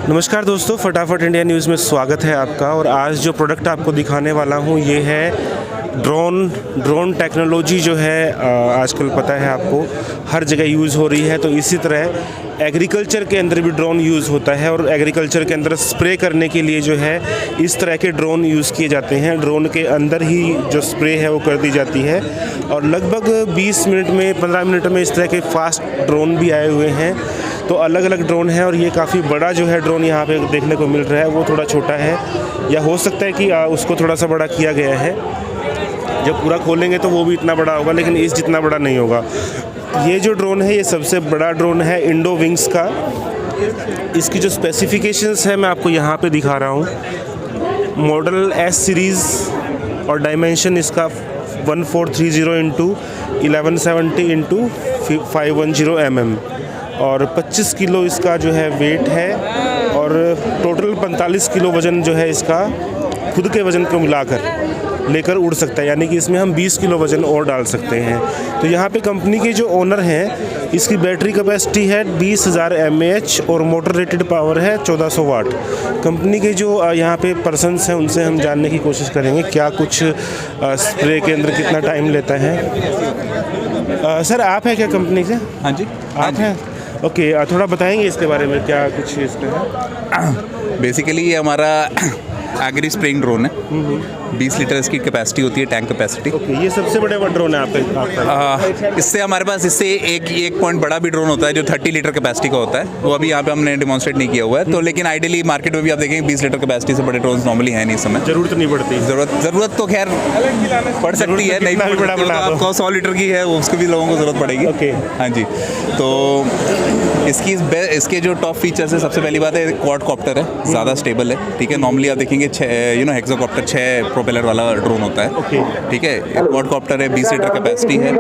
नमस्कार दोस्तों, फटाफट इंडिया न्यूज़ में स्वागत है आपका। और आज जो प्रोडक्ट आपको दिखाने वाला हूँ ये है ड्रोन टेक्नोलॉजी जो है आजकल पता है आपको हर जगह यूज़ हो रही है। तो इसी तरह एग्रीकल्चर के अंदर भी ड्रोन यूज़ होता है और एग्रीकल्चर के अंदर स्प्रे करने के लिए जो है इस तरह के ड्रोन यूज़ किए जाते हैं। ड्रोन के अंदर ही जो स्प्रे है वो कर दी जाती है और लगभग 20 मिनट में 15 मिनट में इस तरह के फास्ट ड्रोन भी आए हुए हैं। तो अलग अलग ड्रोन है और ये काफ़ी बड़ा जो है ड्रोन यहाँ पे देखने को मिल रहा है, वो थोड़ा छोटा है या हो सकता है कि उसको थोड़ा सा बड़ा किया गया है। जब पूरा खोलेंगे तो वो भी इतना बड़ा होगा, लेकिन इस जितना बड़ा नहीं होगा। ये जो ड्रोन है ये सबसे बड़ा ड्रोन है इंडो विंग्स का। इसकी जो स्पेसिफिकेशंस है मैं आपको यहाँ पे दिखा रहा हूँ। मॉडल एस सीरीज़ और डायमेंशन इसका 1430 × 1170 × 510 mm और 25 किलो इसका जो है वेट है और टोटल 45 किलो वज़न जो है इसका खुद के वज़न को मिलाकर लेकर उड़ सकता है, यानी कि इसमें हम 20 किलो वज़न और डाल सकते हैं। तो यहाँ पे कंपनी के जो ओनर हैं इसकी बैटरी कैपेसिटी है 20,000 mAh और मोटर रेटेड पावर है 1400 वाट। कंपनी के जो यहाँ पे पर्सन्स हैं उनसे हम जानने की कोशिश करेंगे क्या कुछ स्प्रे के अंदर कितना टाइम लेता है। सर आप हैं क्या कंपनी से? हाँ जी, आप हैं? ओके, थोड़ा बताएंगे इसके बारे में क्या कुछ इसमें है? बेसिकली ये हमारा एग्री स्प्रेइंग ड्रोन है। 20 लीटर इसकी कैपेसिटी होती है, टैंक कैपेसिटी। ओके, ये सबसे बड़े ड्रोन है आपका? इससे हमारे पास एक पॉइंट बड़ा भी ड्रोन होता है जो 30 लीटर कैपेसिटी का होता है। वो अभी यहाँ पे हमने डिमॉन्स्ट्रेट नहीं किया हुआ है। तो लेकिन आइडियली मार्केट में भी आप देखेंगे 20 लीटर कैपेसिटी से बड़े ड्रोन नॉर्मली है नहीं इस समय। जरूरत नहीं पड़ती? जरूरत तो खैर पड़ सकती है, नहीं भी बड़ा आपको 100 लीटर की है उसको भी लोगों को जरूरत पड़ेगी। ओके, हाँ जी। तो इसके जो टॉप फीचर्स है, सबसे पहली बात है क्वाडकॉप्टर है, ज़्यादा स्टेबल है। ठीक है, नॉर्मली आप देखेंगे हेक्साकॉप्टर 6 प्रोपेलर वाला ड्रोन होता है। ठीक है, क्वाडकॉप्टर है, 20 लीटर कैपेसिटी है,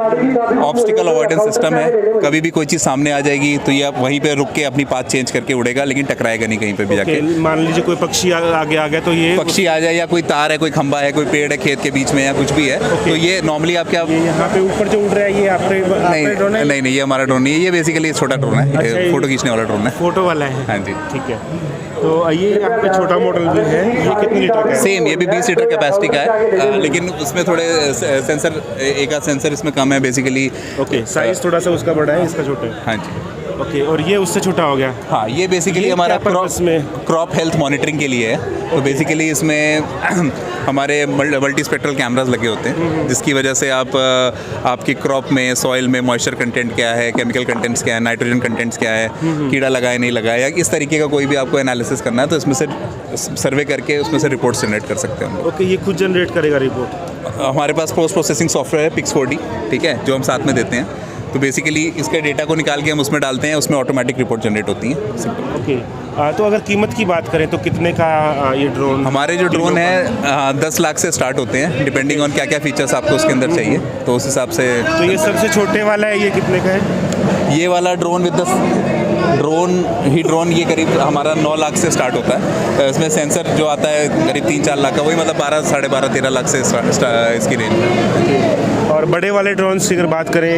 ऑब्स्टिकल अवॉइडेंस सिस्टम है। कभी भी कोई चीज़ सामने आ जाएगी तो ये आप वहीं पे रुक के अपनी पाथ चेंज करके उड़ेगा, लेकिन टकराएगा नहीं कहीं पे भी जाके। मान लीजिए कोई पक्षी आगे आ गया तो ये पक्षी आ जाए या कोई तार है, कोई खंबा है, कोई पेड़ है खेत के बीच में या कुछ भी है, तो ये नॉर्मली आप क्या यहाँ पे ऊपर जो उड़ रहा है ये आपका ड्रोन है? नहीं, ये हमारा ड्रोन नहीं है। ये बेसिकली छोटा ड्रोन है, फोटो खींचने वाला ड्रोन है। फोटो वाला है? हाँ जी, ठीक है। तो ये यहाँ पे छोटा मॉडल भी है, ये कितने लीटर का है? सेम, ये भी 20 लीटर कैपेसिटी का है, लेकिन उसमें थोड़े सेंसर, एक आध सेंसर इसमें कम है बेसिकली। ओके, साइज थोड़ा सा उसका बड़ा है, इसका छोटा है। हाँ जी। ओके, और ये उससे छोटा हो गया? हाँ, ये बेसिकली हमारा क्रॉप हेल्थ मॉनिटरिंग के लिए है। तो बेसिकली इसमें हमारे मल्टी स्पेक्ट्रल कैमरास लगे होते हैं, जिसकी वजह से आपकी क्रॉप में, सॉइल में मॉइस्चर कंटेंट क्या है, केमिकल कंटेंट्स क्या है, नाइट्रोजन कंटेंट्स क्या है, कीड़ा लगाए नहीं लगाया, इस तरीके का कोई भी आपको एनालिसिस करना है तो इसमें से सर्वे करके उसमें से रिपोर्ट जनरेट कर सकते हैं हम। ओके, ये खुद जनरेट करेगा रिपोर्ट? हमारे पास पोस्ट प्रोसेसिंग सॉफ्टवेयर है Pix4D, ठीक है, जो हम साथ में देते हैं। तो बेसिकली इसके डेटा को निकाल के हम उसमें डालते हैं, उसमें ऑटोमेटिक रिपोर्ट जनरेट होती है। सिंपल। ओके, तो अगर कीमत की बात करें तो कितने का ये ड्रोन? हमारे जो ड्रोन है 10 लाख से स्टार्ट होते हैं, डिपेंडिंग ऑन क्या क्या फीचर्स आपको उसके अंदर चाहिए, तो उस हिसाब से। तो ये सबसे छोटे वाला है, ये कितने का है? ये वाला ड्रोन विद ड्रोन ये करीब हमारा 9 लाख से स्टार्ट होता है। इसमें सेंसर जो आता है करीब 3-4 लाख का, वही मतलब 12, 12.5-13 लाख से इसकी रेंज है। और बड़े वाले ड्रोन्स की अगर बात करें,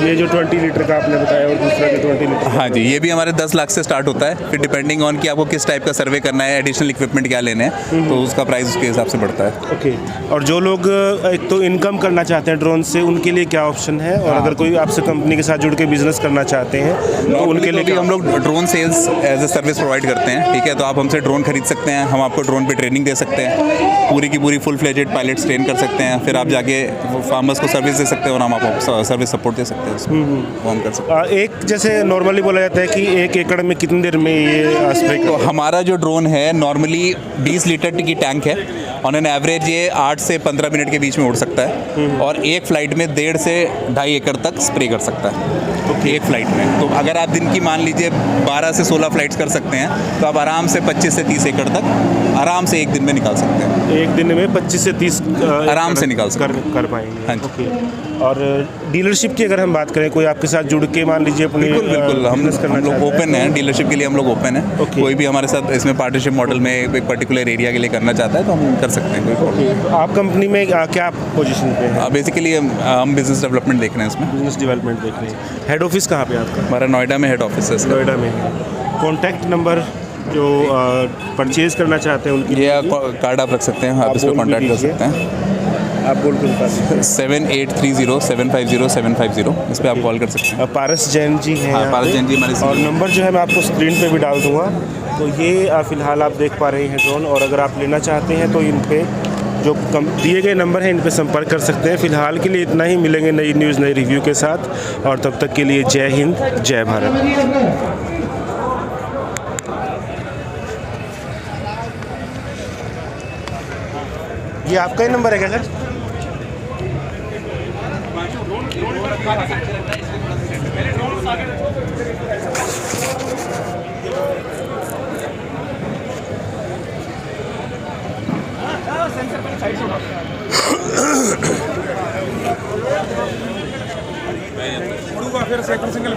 ये जो 20 लीटर का आपने बताया और दूसरा जो 20 लीटर? हाँ जी, ये भी हमारे 10 लाख से स्टार्ट होता है। फिर डिपेंडिंग ऑन कि आपको किस टाइप का सर्वे करना है, एडिशनल इक्विपमेंट क्या लेने हैं, तो उसका प्राइस उसके हिसाब से बढ़ता है। ओके, और जो लोग एक तो इनकम करना चाहते हैं ड्रोन से, उनके लिए क्या ऑप्शन है? और अगर कोई आपसे कंपनी के साथ जुड़ के बिजनेस करना चाहते हैं तो उनके लिए हम लोग drone sales as a service provide करते हैं। ठीक है, तो आप हमसे ड्रोन खरीद सकते हैं, हम आपको ड्रोन पे ट्रेनिंग दे सकते हैं, पूरी की पूरी फुल फ्लेजेड पायलट्स ट्रेन कर सकते हैं, फिर आप जाके फार्मर्स को सर्विस दे सकते हैं और हम आपको सर्विस सपोर्ट दे सकते हैं उसमें, वो हम कर सकते हैं। एक जैसे नॉर्मली बोला जाता है कि 1 एकड़ में कितनी देर में ये स्प्रे? तो हमारा जो ड्रोन है नॉर्मली 20 लीटर की टैंक है, ऑन एन एवरेज ये 8 से 15 मिनट के बीच में उड़ सकता है और एक फ्लाइट में 1.5 से 2.5 एकड़ तक स्प्रे कर सकता है। तो एक फ्लाइट में, तो अगर आप दिन की मान लीजिए 12 से 16 फ्लाइट्स कर सकते हैं तो आप आराम से 25 से 30 एकड़ तक आराम से एक दिन में निकाल सकते हैं। एक दिन में 25 से 30 आराम से निकाल सकते कर पाएंगे? हाँ जी। ओके, और डीलरशिप की अगर हम बात करें, कोई आपके साथ जुड़ के मान लीजिए अपनी बिल्कुल हम लोग ओपन हैं, डीलरशिप के लिए हम लोग ओपन हैं। कोई भी हमारे साथ इसमें पार्टनरशिप मॉडल में एक पर्टिकुलर एरिया के लिए करना चाहता है तो हम कर सकते हैं, कोई प्रॉब्लम। तो आप कंपनी में क्या पोजीशन पे हैं? बेसिकली हम बिजनेस डेवलपमेंट देख रहे हैं इसमें। बिजनेस डेवलपमेंट देख रहे हैं। हेड ऑफिस कहाँ पे आपका? हमारा नोएडा में हेड ऑफिस है। नोएडा में। Contact number? जो परचेज़ करना चाहते हैं उनके ये कार्ड आप रख सकते हैं, आप इस पर बोल भी कॉन्टैक्ट कर दीजिए। सकते हैं। आप बोल के बता दीजिए। 7830750750 इस पर आप कॉल कर सकते हैं। पारस जैन जी हैं हाँ, यहाँ पारस पे। जैन जी हमारे और सीनियर। नंबर जो है मैं आपको स्क्रीन पे भी डाल दूँगा। तो ये फ़िलहाल आप देख पा रहे हैं ड्रोन, और अगर आप लेना चाहते हैं तो इन पे जो दिए गए नंबर हैं इन पे संपर्क कर सकते हैं। फ़िलहाल के लिए इतना ही, मिलेंगे नई न्यूज़ नई रिव्यू के साथ, और तब तक के लिए जय हिंद जय भारत। ये आपका ही नंबर है क्या सर? फिर सेक्टर सिंगल